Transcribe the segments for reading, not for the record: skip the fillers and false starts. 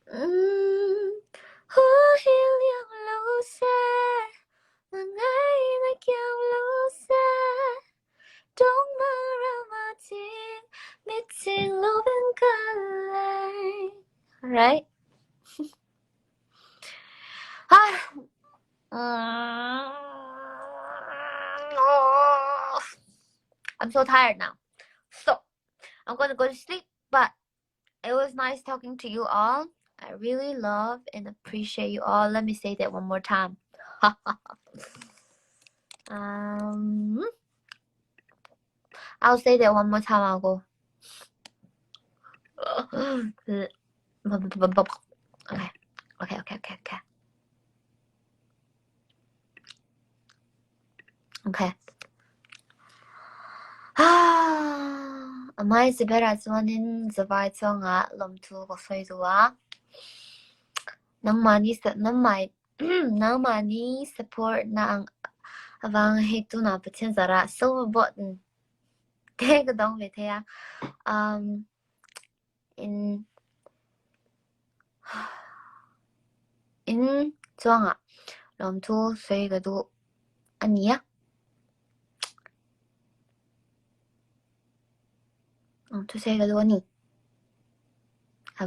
Hú hiu liang lâu xa mà ngay đã kéo lâu xa Don't mơ ra mà tin biết tình lâu bên cả lại Right? I'm so tired now. So, I'm gonna go to sleep, but it was nice talking to you all. I really love and appreciate you all. Let me say that one more time. I'll say that one more time. I'll go. Okay. Okay. Mai sẽ biết là cho nên giờ vài cho ngã làm thu có xoay rồi nang mani support na ang vang hetu na pachen zara silver button cái dong về thế in cho ngã làm thu xoay cái đồ anh nhé to say cái đồ anh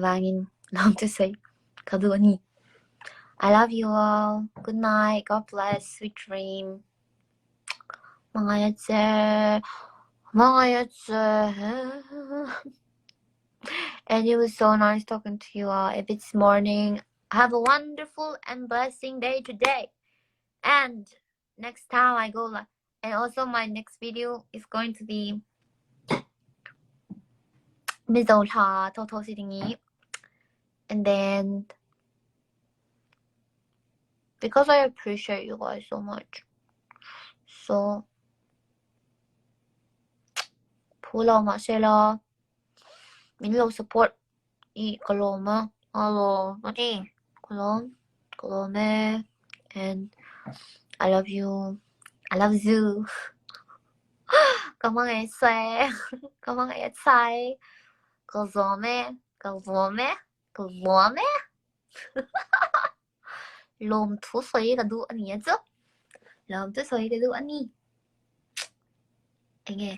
vangin làm to say cái đồ anh I love you all. Good night. God bless. Sweet dream. 망하였지. And it was so nice talking to you all. If it's morning, have a wonderful and blessing day today. And next time I go live, and also my next video is going to be mizo total sitting. And then because I appreciate you guys so much, so pull 마실러 민로 support 이 글로마 알로 어디 글로메 and I love you. Cảm ơn em xe. Cảm ơn em sai. 글로메 lồm thú xoay cái đu anh nhớ chứ lồm thú xoay cái đu anh đi anh nghe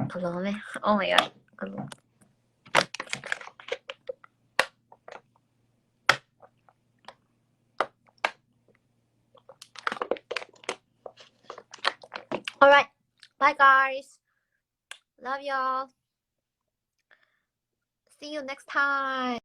글로메 oh my god 글로메 alright bye guys love y'all see you next time